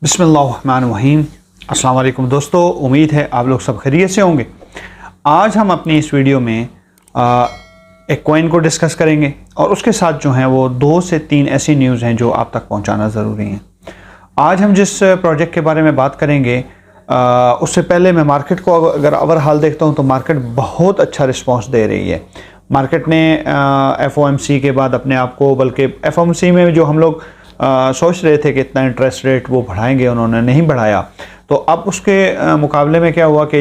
बिस्मिल्लाहिर्रहमानिर्रहीम। अस्सलाम वालेकुम दोस्तों, उम्मीद है आप लोग सब खैरियत से होंगे। आज हम अपनी इस वीडियो में एक कॉइन को डिस्कस करेंगे और उसके साथ जो है वो 2 से 3 ऐसी न्यूज़ हैं जो आप तक पहुंचाना ज़रूरी हैं। आज हम जिस प्रोजेक्ट के बारे में बात करेंगे उससे पहले मैं मार्केट को अगर ओवरऑल देखता हूं तो मार्केट बहुत अच्छा रिस्पांस दे रही है। मार्केट ने FOMC के बाद अपने आप को, बल्कि FOMC में जो हम लोग सोच रहे थे कि इतना इंटरेस्ट रेट वो बढ़ाएंगे, उन्होंने नहीं बढ़ाया। तो अब उसके मुकाबले में क्या हुआ कि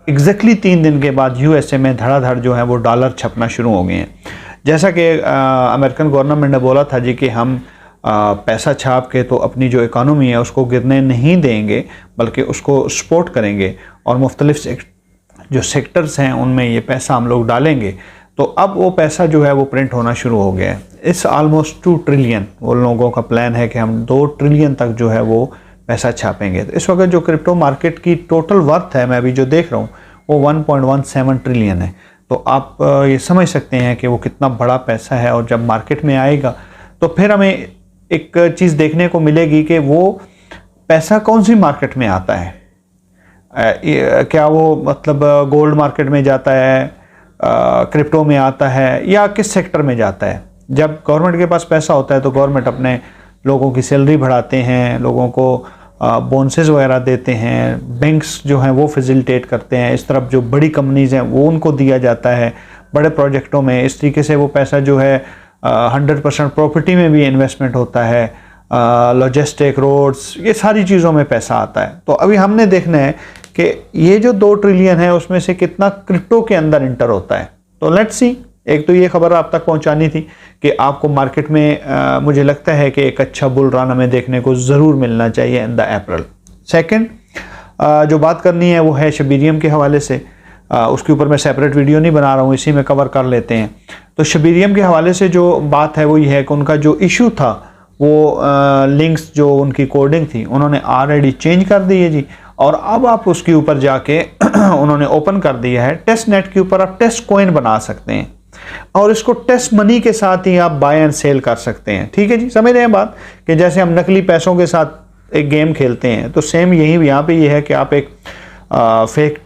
एग्जैक्टली 3 दिन के बाद USA में धड़ाधड़ जो है वो डॉलर छपना शुरू हो गए हैं। जैसा कि अमेरिकन गवर्नमेंट ने बोला था जी कि हम पैसा छाप के तो अपनी जो इकानमी है उसको गिरने नहीं देंगे, बल्कि उसको सपोर्ट करेंगे और मुख्तलिफ जो सेक्टर्स हैं उनमें ये पैसा हम लोग डालेंगे। तो अब वो पैसा जो है वो प्रिंट होना शुरू हो गया है। इस ऑलमोस्ट 2 ट्रिलियन वो लोगों का प्लान है कि हम 2 ट्रिलियन तक जो है वो पैसा छापेंगे। तो इस वक्त जो क्रिप्टो मार्केट की टोटल वर्थ है, मैं अभी जो देख रहा हूँ, वो 1.17 ट्रिलियन है। तो आप ये समझ सकते हैं कि वो कितना बड़ा पैसा है। और जब मार्केट में आएगा तो फिर हमें एक चीज़ देखने को मिलेगी कि वो पैसा कौन सी मार्केट में आता है। क्या वो मतलब गोल्ड मार्केट में जाता है, क्रिप्टो में आता है, या किस सेक्टर में जाता है। जब गवर्नमेंट के पास पैसा होता है तो गवर्नमेंट अपने लोगों की सैलरी बढ़ाते हैं, लोगों को बोनसेस वगैरह देते हैं, बैंक्स जो हैं वो फैसिलिटेट करते हैं, इस तरफ जो बड़ी कंपनीज़ हैं वो उनको दिया जाता है बड़े प्रोजेक्टों में। इस तरीके से वो पैसा जो है 100% प्रॉपर्टी में भी इन्वेस्टमेंट होता है, लॉजिस्टिक, रोड्स, ये सारी चीज़ों में पैसा आता है। तो अभी हमने देखना है कि ये जो 2 ट्रिलियन है उसमें से कितना क्रिप्टो के अंदर इंटर होता है। तो लेट्स सी। एक तो ये खबर आप तक पहुंचानी थी कि आपको मार्केट में मुझे लगता है कि एक अच्छा बुल रन हमें देखने को ज़रूर मिलना चाहिए इन द अप्रैल। सेकंड जो बात करनी है वो है शबीरियम के हवाले से। उसके ऊपर मैं सेपरेट वीडियो नहीं बना रहा हूँ, इसी में कवर कर लेते हैं। तो शबीरियम के हवाले से जो बात है वो ये है कि उनका जो इशू था वो लिंक्स जो उनकी कोडिंग थी उन्होंने ऑलरेडी चेंज कर दी है जी। और अब आप उसके ऊपर जाके उन्होंने ओपन कर दिया है टेस्ट नेट के ऊपर, आप टेस्ट कॉइन बना सकते हैं और इसको टेस्ट मनी के साथ ही आप बाय एंड सेल कर सकते हैं। ठीक है जी, समझ रहे हैं बात कि जैसे हम नकली पैसों के साथ एक गेम खेलते हैं, तो सेम यही यहाँ पे ये है कि आप एक फेक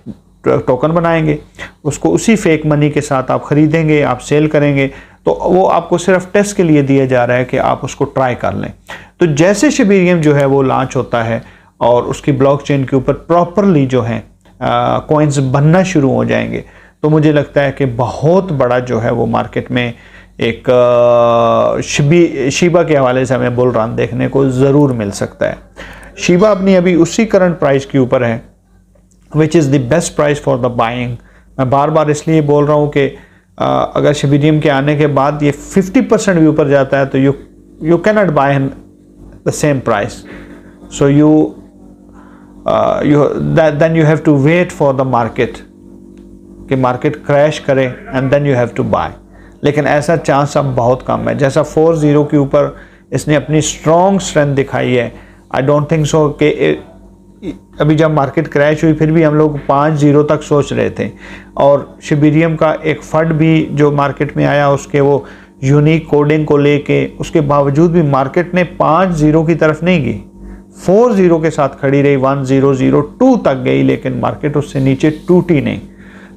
टोकन बनाएंगे, उसको उसी फेक मनी के साथ आप खरीदेंगे, आप सेल करेंगे। तो वो आपको सिर्फ टेस्ट के लिए दिया जा रहा है कि आप उसको ट्राई कर लें। तो जैसे शबीरियम जो है वो लॉन्च होता है और उसकी ब्लॉकचेन के ऊपर प्रॉपरली जो है कॉइन्स बनना शुरू हो जाएंगे, तो मुझे लगता है कि बहुत बड़ा जो है वो मार्केट में एक शीबा के हवाले से हमें बुल रन देखने को ज़रूर मिल सकता है। शीबा अपनी अभी उसी करंट प्राइस के ऊपर है which is the best price for the buying. मैं बार बार इसलिए बोल रहा हूँ कि अगर शबीरियम के आने के बाद ये 50% भी ऊपर जाता है तो you can not buy the same price. So then you have to wait for the market कि मार्केट क्रैश करे and then you have to buy. लेकिन ऐसा चांस अब बहुत कम है। जैसा 40 के ऊपर इसने अपनी स्ट्रॉन्ग स्ट्रेंथ दिखाई है, आई डोंट थिंक सो कि अभी जब मार्केट क्रैश हुई फिर भी हम लोग 50 तक सोच रहे थे। और शबीरियम का एक फंड भी जो मार्केट में आया उसके वो यूनिक कोडिंग को लेके, उसके बावजूद भी मार्केट ने 50 की तरफ नहीं गई, 40 के साथ खड़ी रही, 1002 तक गई, लेकिन मार्केट उससे नीचे टूटी नहीं।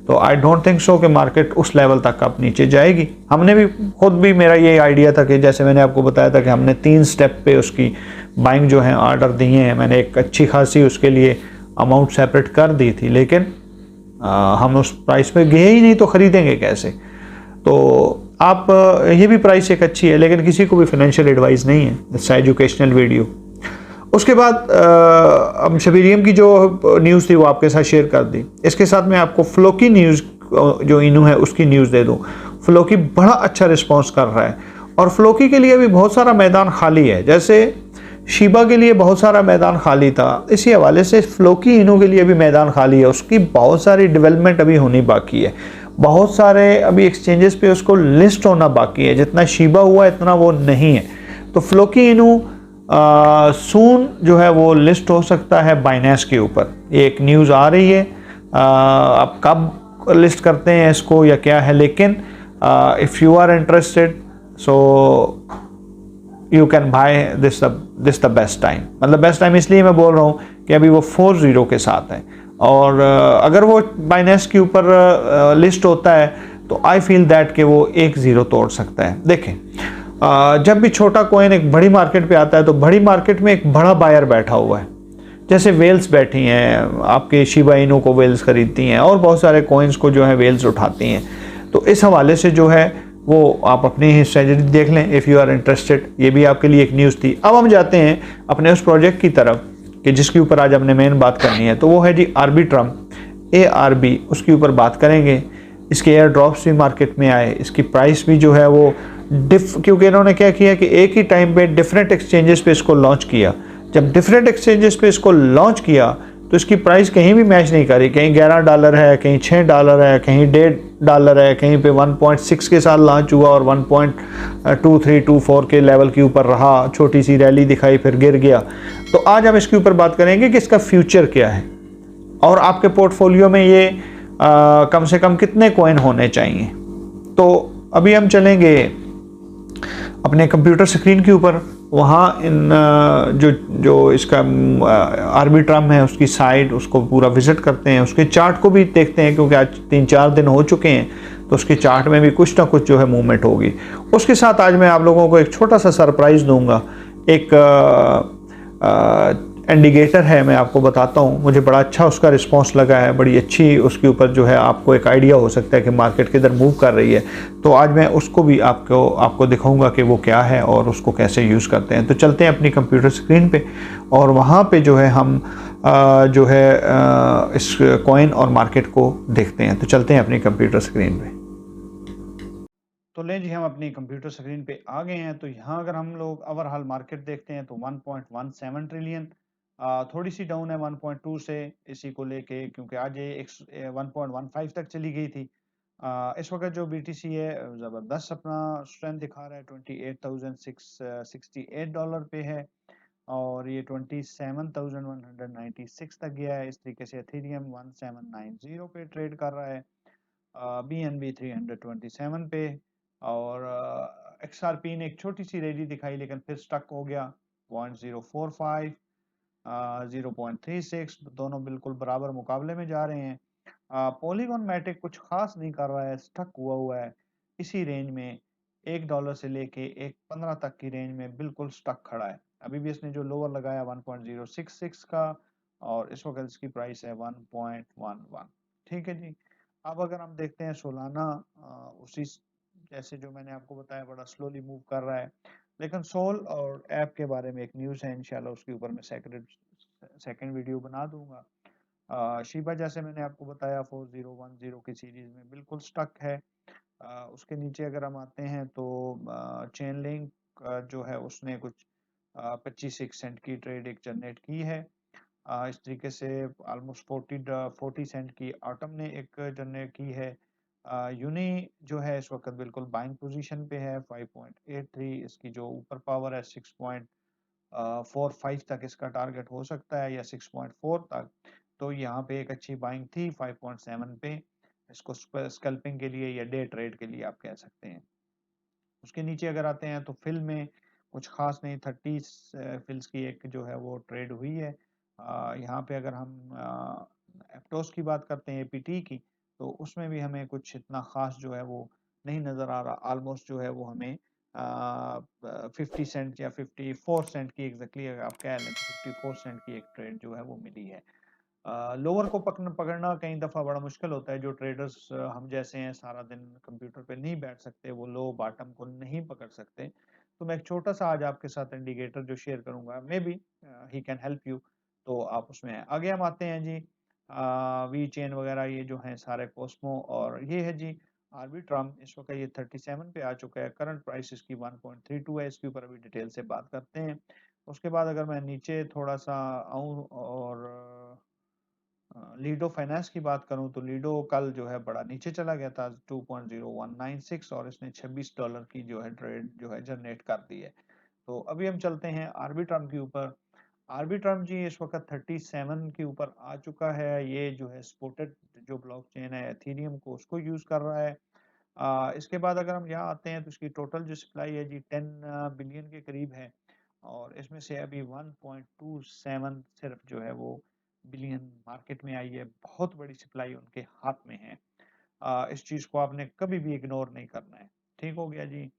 तो आई डोंट थिंक सो कि मार्केट उस लेवल तक अब नीचे जाएगी। हमने भी खुद भी, मेरा ये आइडिया था कि जैसे मैंने आपको बताया था कि हमने 3 स्टेप पे उसकी बाइंग जो है ऑर्डर दिए हैं। मैंने एक अच्छी खासी उसके लिए अमाउंट सेपरेट कर दी थी, लेकिन हम उस प्राइस पे गए ही नहीं, तो ख़रीदेंगे कैसे। तो आप ये भी प्राइस एक अच्छी है, लेकिन किसी को भी फाइनेंशियल एडवाइस नहीं है, इट्स एजुकेशनल वीडियो। उसके बाद अब शबीरियम की जो न्यूज़ थी वो आपके साथ शेयर कर दी। इसके साथ मैं आपको फ्लोकी न्यूज़ जो इनू है उसकी न्यूज़ दे दूं। फ्लोकी बड़ा अच्छा रिस्पांस कर रहा है और फ्लोकी के लिए अभी बहुत सारा मैदान खाली है। जैसे शीबा के लिए बहुत सारा मैदान खाली था, इसी हवाले से फ्लोकी इनू के लिए भी मैदान खाली है। उसकी बहुत सारी डेवलपमेंट अभी होनी बाकी है, बहुत सारे अभी एक्सचेंजेस पे उसको लिस्ट होना बाकी है। जितना शीबा हुआ इतना वो नहीं है। तो फ्लोकी इनू सून जो है वो लिस्ट हो सकता है बाइनेंस के ऊपर। एक न्यूज़ आ रही है, अब कब लिस्ट करते हैं इसको या क्या है, लेकिन if you are interested so you can buy this the best time. मतलब बेस्ट टाइम इसलिए मैं बोल रहा हूँ कि अभी वो 40 के साथ है, और अगर वो बाइनेंस के ऊपर लिस्ट होता है तो आई फील दैट कि वो 1-0 तोड़ सकता है। देखें, जब भी छोटा कॉइन एक बड़ी मार्केट पे आता है तो बड़ी मार्केट में एक बड़ा बायर बैठा हुआ है, जैसे वेल्स बैठी हैं, आपके शिबा इनू को वेल्स खरीदती हैं और बहुत सारे कॉइन्स को जो है वेल्स उठाती हैं। तो इस हवाले से जो है वो आप अपनी स्ट्रेटजी देख लें इफ़ यू आर इंटरेस्टेड। ये भी आपके लिए एक न्यूज़ थी। अब हम जाते हैं अपने उस प्रोजेक्ट की तरफ कि जिसके ऊपर आज हमने मेन बात करनी है, तो वो है जी आर्बिट्रम, ARB। उसके ऊपर बात करेंगे। इसके एयर ड्रॉप्स भी मार्केट में आए, इसकी प्राइस भी जो है वो क्योंकि इन्होंने क्या किया कि एक ही टाइम पे डिफरेंट एक्सचेंजेस पे इसको लॉन्च किया। जब डिफरेंट एक्सचेंजेस पे इसको लॉन्च किया तो इसकी प्राइस कहीं भी मैच नहीं करी। कहीं $11 है, कहीं $6 है, कहीं $1.5 है, कहीं पे 1.6 के साथ लॉन्च हुआ और 1.2324 के लेवल के ऊपर रहा, छोटी सी रैली दिखाई फिर गिर गया। तो आज हम इसके ऊपर बात करेंगे कि इसका फ्यूचर क्या है और आपके पोर्टफोलियो में ये कम से कम कितने कॉइन होने चाहिए। तो अभी हम चलेंगे अपने कंप्यूटर स्क्रीन के ऊपर। वहाँ इन जो इसका आर्बिट्रम है उसकी साइट, उसको पूरा विजिट करते हैं, उसके चार्ट को भी देखते हैं क्योंकि आज 3-4 दिन हो चुके हैं तो उसके चार्ट में भी कुछ ना कुछ जो है मूवमेंट होगी। उसके साथ आज मैं आप लोगों को एक छोटा सा सरप्राइज़ दूंगा। एक इंडिकेटर है, मैं आपको बताता हूँ, मुझे बड़ा अच्छा उसका रिस्पांस लगा है, बड़ी अच्छी उसके ऊपर जो है आपको एक आइडिया हो सकता है कि मार्केट किधर मूव कर रही है। तो आज मैं उसको भी आपको दिखाऊंगा कि वो क्या है और उसको कैसे यूज़ करते हैं। तो चलते हैं अपनी कंप्यूटर स्क्रीन पे और वहाँ पे जो है हम जो है इस कॉइन और मार्केट को देखते हैं। तो चलते हैं अपनी कंप्यूटर स्क्रीन पे। तो लें जी, हम अपनी कंप्यूटर स्क्रीन पे आ गए हैं। तो यहाँ अगर हम लोग ओवरऑल मार्केट देखते हैं तो 1.17 ट्रिलियन, थोड़ी सी डाउन है 1.2 से इसी को लेके, क्योंकि आज ये 1.15 तक चली गई थी। इस वक्त जो BTC है ज़बरदस्त अपना स्ट्रेंथ दिखा रहा है, $28,668 पे है और ये 27,196 तक गया है। इस तरीके से एथेरियम 1790 पे ट्रेड कर रहा है, BNB 327 पे, और XRP ने एक छोटी सी रैली दिखाई लेकिन फिर स्टक हो गया 0.045, 0.36, दोनों बिल्कुल बराबर मुकाबले में जा रहे हैं। पॉलीगॉन मैटिक कुछ खास नहीं कर रहा है, स्टक हुआ है इसी रेंज में, $1 से लेके 1.15 तक की रेंज में बिल्कुल स्टक खड़ा है। अभी भी इसने जो लोअर लगाया 1.066 का और इस वक्त इसकी प्राइस है 1.11। ठीक है जी। अब अगर हम देखते हैं सोलाना, उसी जैसे जो मैंने आपको बताया बड़ा स्लोली मूव कर रहा है, लेकिन सोल और ऐप के बारे में एक न्यूज़ है, इंशाल्लाह उसके ऊपर मैं सेकंड वीडियो बना दूंगा। शिबा जैसे मैंने आपको बताया 4010 की सीरीज में बिल्कुल स्टक है। उसके नीचे अगर हम आते हैं तो चेन लिंक जो है उसने कुछ 25 सेंट की ट्रेड एक जनरेट की है। इस तरीके से ऑलमोस्ट 40 सेंट की आटम ने एक जनरेट की है। यूनी जो है इस वक्त बिल्कुल बाइंग पोजीशन पे है 5.83, इसकी जो ऊपर पावर है 6.45 तक इसका टारगेट हो सकता है या 6.4 तक। तो यहाँ पे एक अच्छी बाइंग थी 5.7 पे, इसको स्कल्पिंग के लिए या डे ट्रेड के लिए आप कह सकते हैं। उसके नीचे अगर आते हैं तो फिल में कुछ खास नहीं, 30 फिल्स की एक जो है वो ट्रेड हुई है। यहाँ पे अगर हम एप्टोस की बात करते हैं APT की, तो उसमें भी हमें कुछ इतना खास जो है वो नहीं नज़र आ रहा। ऑलमोस्ट जो है वो हमें 50 सेंट या 54 सेंट की एग्जैक्टली अगर आप कह लें तो 54 सेंट की एक ट्रेड जो है वो मिली है। लोअर को पकड़ना कई दफ़ा बड़ा मुश्किल होता है। जो ट्रेडर्स हम जैसे हैं सारा दिन कंप्यूटर पे नहीं बैठ सकते, वो लो बॉटम को नहीं पकड़ सकते। तो मैं एक छोटा सा आज आपके साथ इंडिकेटर जो शेयर करूंगा, may be he can help you. तो आप उसमें आगे हम आते हैं जी। वी चेन वगैरह ये जो हैं सारे कोस्मो, और ये है जी आर्बिट्रम। इस वक्त ये 37 पे आ चुका है, करंट प्राइस इसकी 1.32 है। इसके ऊपर अभी डिटेल से बात करते हैं। उसके बाद अगर मैं नीचे थोड़ा सा आऊँ और लीडो फाइनेंस की बात करूं तो लीडो कल जो है बड़ा नीचे चला गया था 2.0196 और इसने $26 की जो है ट्रेड जो है जनरेट कर दी है। तो अभी हम चलते हैं आर्बिट्रम के ऊपर। आर्बिट्रम जी इस वक्त 37 के ऊपर आ चुका है। ये जो है स्पोर्टेड जो ब्लॉकचेन है एथेरियम को उसको यूज कर रहा है। इसके बाद अगर हम यहाँ आते हैं तो इसकी टोटल जो सप्लाई है जी 10 बिलियन के करीब है और इसमें से अभी 1.27 सिर्फ जो है वो बिलियन मार्केट में आई है। बहुत बड़ी सप्लाई उनके हाथ में है। इस चीज़ को आपने कभी भी इग्नोर नहीं करना है। ठीक हो गया जी।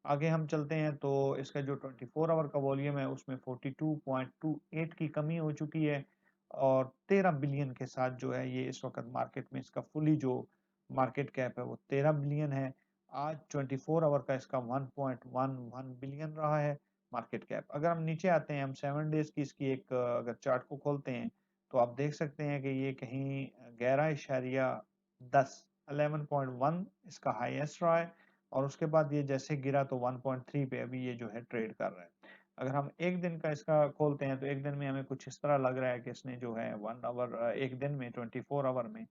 आगे हम चलते हैं तो इसका जो 24 आवर का वॉल्यूम है उसमें 42.28 की कमी हो चुकी है और 13 बिलियन के साथ जो है ये इस वक्त मार्केट में इसका फुली जो मार्केट कैप है वो 13 बिलियन है। आज 24 आवर का इसका 1.11 बिलियन रहा है मार्केट कैप। अगर हम नीचे आते हैं, हम 7 डेज की इसकी एक अगर चार्ट को खोलते हैं तो आप देख सकते हैं कि ये कहीं 11.10 11.1 इसका हाईएस्ट रहा है और उसके बाद ये जैसे गिरा तो 1.3 पे अभी ये जो है ट्रेड कर रहा है। अगर हम एक दिन का इसका खोलते हैं तो एक दिन में हमें कुछ इस तरह लग रहा है कि इसने जो है 1 आवर एक दिन में 24 आवर में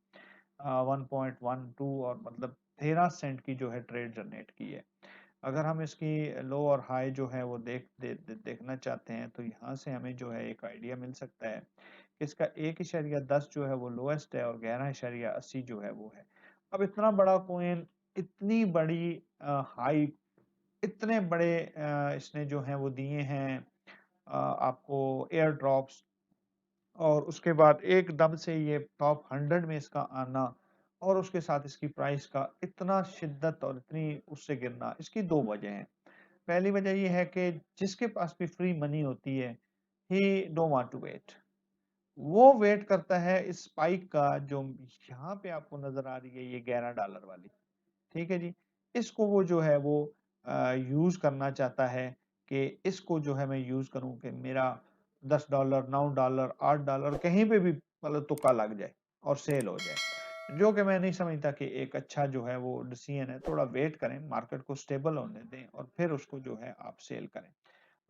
1.12 और मतलब 13 सेंट की जो है ट्रेड जनरेट की है। अगर हम इसकी लो और हाई जो है वो देखना चाहते हैं तो यहाँ से हमें जो है एक आइडिया मिल सकता है कि इसका 1.10 जो है वो लोएस्ट है और 11.80 जो है वो है। अब इतना बड़ा कॉइन, इतनी बड़ी हाई, इतने बड़े इसने जो है वो दिए हैं आपको एयर ड्रॉप्स और उसके बाद एकदम से ये टॉप 100 में इसका आना और उसके साथ इसकी प्राइस का इतना शिद्दत और इतनी उससे गिरना, इसकी 2 वजह हैं। पहली वजह ये है कि जिसके पास भी फ्री मनी होती है, he don't want to wait. वो वेट करता है इस स्पाइक का जो यहाँ पे आपको नज़र आ रही है ये $11 वाली, ठीक है जी। इसको वो जो है वो यूज़ करना चाहता है कि इसको जो है मैं यूज़ करूँ कि मेरा $10, $9, $8 कहीं पे भी मतलब तुक्का लग जाए और सेल हो जाए। जो कि मैं नहीं समझता कि एक अच्छा जो है वो डिसीजन है। थोड़ा वेट करें, मार्केट को स्टेबल होने दें और फिर उसको जो है आप सेल करें।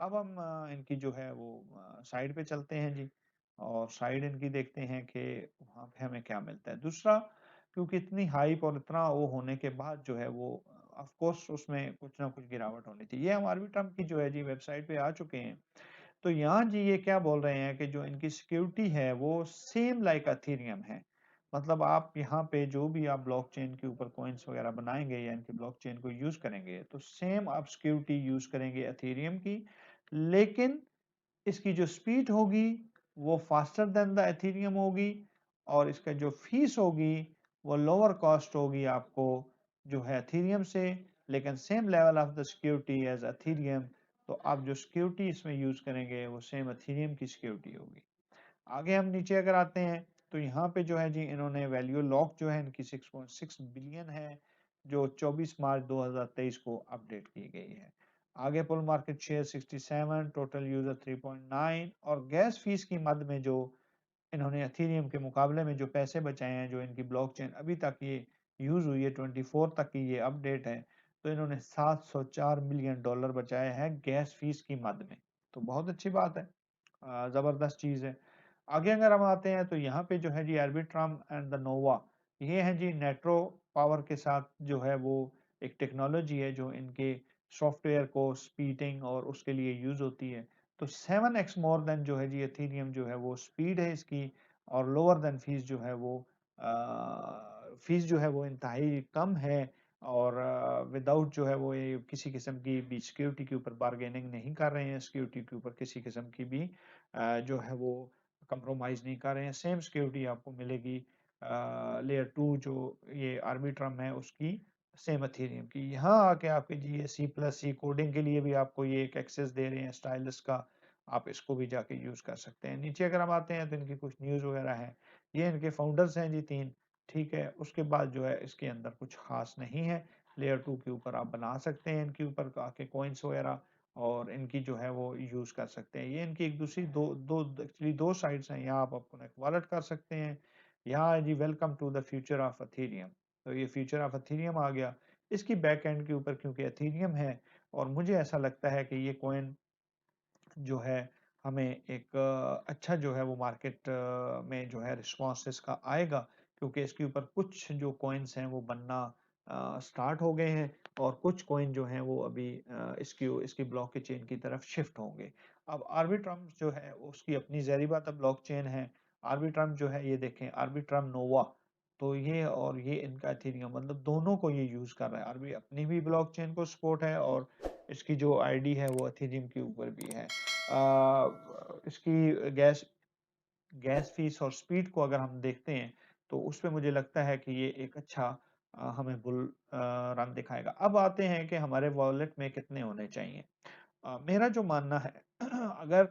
अब हम इनकी जो है वो साइड पे चलते हैं जी और साइड इनकी देखते हैं कि वहाँ पे हमें क्या मिलता है। दूसरा, क्योंकि इतनी हाइप और इतना वो होने के बाद जो है वो ऑफ कोर्स उसमें कुछ ना कुछ गिरावट होनी थी। ये हम आर्बिट्रम की जो है जी वेबसाइट पे आ चुके हैं। तो यहाँ जी ये क्या बोल रहे हैं कि जो इनकी सिक्योरिटी है वो सेम लाइक एथेरियम है। मतलब आप यहाँ पे जो भी आप ब्लॉकचेन के ऊपर कॉइन्स वगैरह बनाएंगे या इनकी ब्लॉकचेन को यूज करेंगे तो सेम आप सिक्योरिटी यूज करेंगे एथेरियम की, लेकिन इसकी जो स्पीड होगी वो फास्टर देन द एथेरियम होगी और इसका जो फीस होगी वो लोअर कॉस्ट होगी आपको जो है एथेरियम से, लेकिन same level of the security as Ethereum. तो आप जो सिक्योरिटी इसमें यूज करेंगे वो सेम एथेरियम की सिक्योरिटी होगी। आगे हम नीचे अगर आते हैं तो यहाँ पे जो है जी इन्होंने वैल्यू लॉक जो है इनकी 6.6 बिलियन है जो 24 मार्च 2023 को अपडेट की गई है। आगे पुल मार्केट शेयर 67, टोटल यूजर 3.9 और गैस फीस की मद में जो इन्होंने एथेरियम के मुकाबले में जो पैसे बचाए हैं, जो इनकी ब्लॉकचेन अभी तक ये यूज हुई है 24 तक की ये अपडेट है, तो इन्होंने $704 मिलियन बचाए हैं गैस फीस की मद में। तो बहुत अच्छी बात है, जबरदस्त चीज है। आगे अगर हम आते हैं तो यहाँ पे जो है जी आर्बिट्रम एंड द नोवा, ये है जी नेट्रो पावर के साथ जो है वो एक टेक्नोलॉजी है जो इनके सॉफ्टवेयर को स्पीडिंग और उसके लिए यूज होती है। तो 7x मोर देन जो है जी एथेरियम जो है वो स्पीड है इसकी और लोअर देन फीस जो है वो फीस जो है वो इंतहाई कम है और विदाउट जो है वो ये किसी किस्म की भी सिक्योरिटी के ऊपर बार्गेनिंग नहीं कर रहे हैं, सिक्योरिटी के ऊपर किसी किस्म की भी जो है वो कंप्रोमाइज़ नहीं कर रहे हैं। सेम सिक्योरिटी आपको मिलेगी लेयर 2 जो ये आर्बिट्रम है उसकी, सेम एथेरियम की। यहाँ आके आपके जी ये सी प्लस सी कोडिंग के लिए भी आपको ये एक एक्सेस दे रहे हैं स्टाइलस का, आप इसको भी जाके यूज़ कर सकते हैं। नीचे अगर हम आते हैं तो इनकी कुछ न्यूज़ वगैरह है। ये इनके फाउंडर्स हैं जी 3, ठीक है। उसके बाद जो है इसके अंदर कुछ खास नहीं है। लेयर 2 के ऊपर आप बना सकते हैं इनके ऊपर आके कॉइन्स वगैरह और इनकी जो है वो यूज़ कर सकते हैं। ये इनकी एक दूसरी दो दो एक्चुअली 2 साइट्स हैं। यहाँ आप अपना एक वॉलेट कर सकते हैं। यहाँ है जी welcome to the future of Ethereum. तो ये फ्यूचर ऑफ एथेरियम आ गया। इसकी बैक एंड के ऊपर क्योंकि एथेरियम है और मुझे ऐसा लगता है कि ये कॉइन जो है हमें एक अच्छा जो है वो मार्केट में जो है रिस्पॉन्स इसका आएगा, क्योंकि इसके ऊपर कुछ जो कॉइन्स हैं वो बनना स्टार्ट हो गए हैं और कुछ कॉइन जो हैं वो अभी इसकी ब्लॉक के चेन की तरफ शिफ्ट होंगे। अब आर्बिट्रम जो है उसकी अपनी ज़ाहिर बात है ब्लॉक चेन है। आर्बिट्रम जो है ये देखें, आर्बिट्रम नोवा तो ये और ये इनका एथेरियम मतलब दोनों को ये यूज़ कर रहा है। आरबी अपनी भी ब्लॉकचेन को सपोर्ट है और इसकी जो आईडी है वो एथेरियम के ऊपर भी है। इसकी गैस फीस और स्पीड को अगर हम देखते हैं तो उसपे मुझे लगता है कि ये एक अच्छा हमें रन दिखाएगा। अब आते हैं कि हमारे वॉलेट में कितने होने चाहिए। मेरा जो मानना है अगर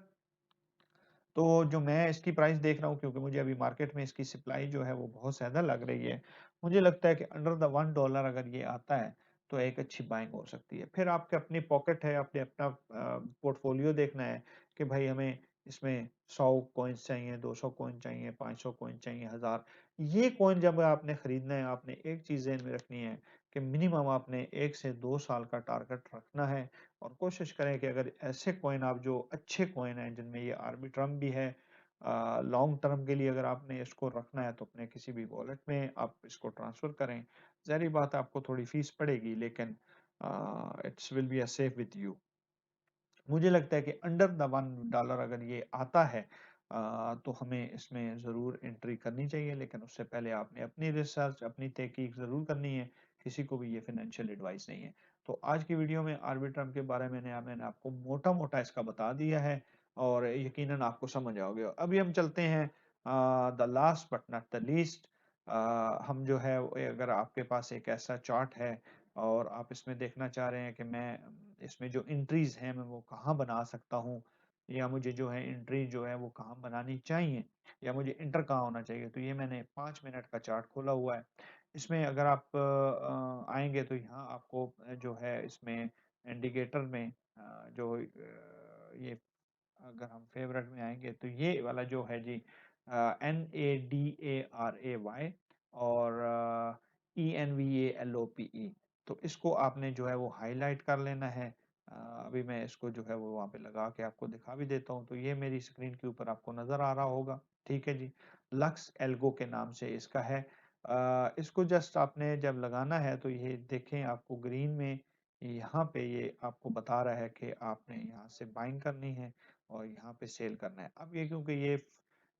तो जो मैं इसकी प्राइस देख रहा हूँ क्योंकि मुझे अभी मार्केट में इसकी सप्लाई जो है वो बहुत ज़्यादा लग रही है। मुझे लगता है कि अंडर द $1 अगर ये आता है तो एक अच्छी बाइंग हो सकती है। फिर आपके अपनी पॉकेट है, आपने अपना पोर्टफोलियो देखना है कि भाई हमें इसमें 100 कॉइन्स चाहिए, 200 कॉइन चाहिए, 500 कॉइन चाहिए, 1000। ये कॉइन जब आपने खरीदना है, आपने एक चीज़ ज़हन में रखनी है कि मिनिमम आपने 1 से 2 साल का टारगेट रखना है और कोशिश करें कि अगर ऐसे कॉइन आप जो अच्छे कॉइन हैं जिनमें ये आर्बिट्रम भी है लॉन्ग टर्म के लिए अगर आपने इसको रखना है तो अपने किसी भी वॉलेट में आप इसको ट्रांसफर करें। ज़ाहिर बात है आपको थोड़ी फीस पड़ेगी लेकिन it's will be a safe with you. मुझे लगता है कि अंडर द $1 अगर ये आता है तो हमें इसमें ज़रूर एंट्री करनी चाहिए लेकिन उससे पहले आपने अपनी रिसर्च, अपनी तहकीक ज़रूर करनी है। किसी को भी ये फाइनेंशियल एडवाइस नहीं है। तो आज की वीडियो में आर्बिट्रम के बारे में मैंने आपको मोटा-मोटा इसका बता दिया है और यकीनन आपको समझ आओगे। अभी हम चलते हैं the last but not the least हम जो है अगर आपके पास एक ऐसा चार्ट है और आप इसमें देखना चाह रहे हैं कि मैं इसमें जो एंट्रीज हैं मैं वो कहाँ बना सकता हूँ या मुझे जो है एंट्री जो है वो कहाँ बनानी चाहिए या मुझे इंटर कहाँ होना चाहिए तो ये मैंने 5 मिनट का चार्ट खोला हुआ है। इसमें अगर आप आएंगे तो यहाँ आपको जो है इसमें इंडिकेटर में ये अगर हम फेवरेट में आएँगे तो ये वाला जो है जी NADARAY और ENVALOPE तो इसको आपने जो है वो हाइलाइट कर लेना है। अभी मैं इसको जो है वो वहाँ पे लगा के आपको दिखा भी देता हूँ, तो ये मेरी स्क्रीन के ऊपर आपको नज़र आ रहा होगा, ठीक है जी। लक्स एल्गो के नाम से इसका है। इसको जस्ट आपने जब लगाना है तो ये देखें आपको ग्रीन में यहाँ पे ये आपको बता रहा है कि आपने यहाँ से बाइंग करनी है और यहाँ पे सेल करना है। अब ये क्योंकि ये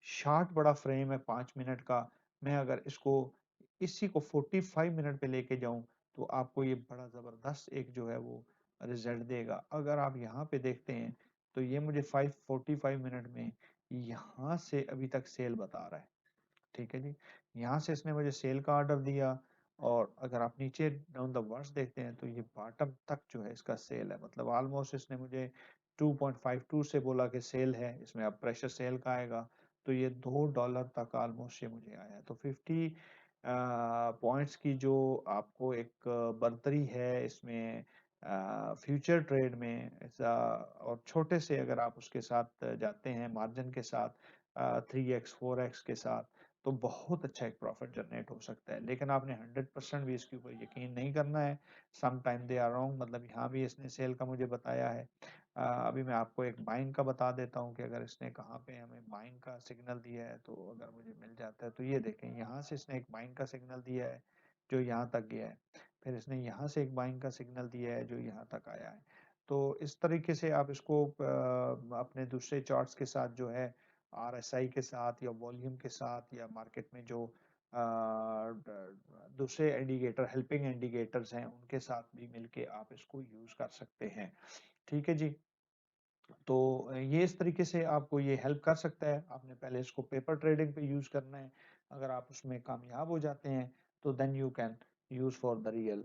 शॉर्ट बड़ा फ्रेम है 5 मिनट का, मैं अगर इसको इसी को 45 मिनट पे लेके जाऊँ, तो आपको ये बड़ा ज़बरदस्त एक जो है वो रिज़ल्ट देगा। अगर आप यहाँ पे देखते हैं, तो ये मुझे 45 मिनट में यहाँ से अभी तक सेल बता रहा है। ठीक है जी। यहाँ से इसने मुझे सेल का ऑर्डर दिया और अगर आप नीचे डाउन द वर्ड्स देखते हैं तो ये बॉटम तक जो है इसका सेल है मतलब ऑलमोस्ट इसने मुझे 2.52 से बोला कि सेल है इसमें अब प्रेशर सेल का आएगा तो ये $2 तक ऑलमोस्ट ये मुझे आया तो 50 पॉइंट्स की जो आपको एक बढ़तरी है इसमें फ्यूचर ट्रेड में ऐसा और छोटे से अगर आप उसके साथ जाते हैं मार्जिन के साथ 3x 4x के साथ तो बहुत अच्छा एक प्रॉफिट जनरेट हो सकता है लेकिन आपने 100% भी इसके ऊपर यकीन नहीं करना है। Some time they are wrong मतलब यहाँ भी इसने सेल का मुझे बताया है। अभी मैं आपको एक बाइंग का बता देता हूँ कि अगर इसने कहाँ पे हमें बाइंग का सिग्नल दिया है तो अगर मुझे मिल जाता है तो ये देखें यहाँ से इसने एक बाइंग का सिग्नल दिया है जो यहाँ तक गया है। फिर इसने यहाँ से एक बाइंग का सिग्नल दिया है जो यहाँ तक आया है। तो इस तरीके से आप इसको अपने दूसरे चार्ट्स के साथ जो है आरएसआई के साथ या वॉल्यूम के साथ या मार्केट में जो दूसरे इंडिकेटर हेल्पिंग इंडिकेटर्स हैं उनके साथ भी मिलके आप इसको यूज कर सकते हैं। ठीक है जी। तो ये इस तरीके से आपको ये हेल्प कर सकता है। आपने पहले इसको पेपर ट्रेडिंग पे यूज़ करना है। अगर आप उसमें कामयाब हो जाते हैं तो then you can use for the real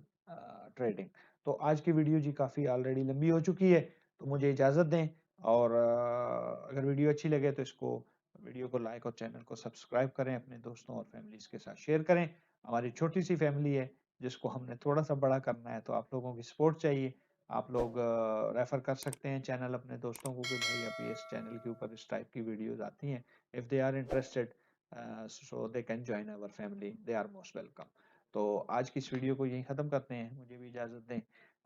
trading. तो आज की वीडियो जी काफ़ी ऑलरेडी लंबी हो चुकी है तो मुझे इजाज़त दें और अगर वीडियो अच्छी लगे तो इसको वीडियो को लाइक और चैनल को सब्सक्राइब करें, अपने दोस्तों और फैमिलीज़ के साथ शेयर करें। हमारी छोटी-सी फैमिली है जिसको हमने थोड़ा-सा बड़ा करना है तो आप लोगों की सपोर्ट चाहिए। आप लोग रेफर कर सकते हैं चैनल अपने दोस्तों को कि भाई अभी इस चैनल के ऊपर इस टाइप की वीडियोस आती हैं। If they are interested so they can join our family, they are most welcome. तो आज की इस वीडियो को यहीं ख़त्म करते हैं। मुझे भी इजाज़त दें।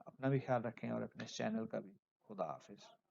अपना भी ख्याल रखें और अपने इस चैनल का भी। खुदा हाफ़िज़।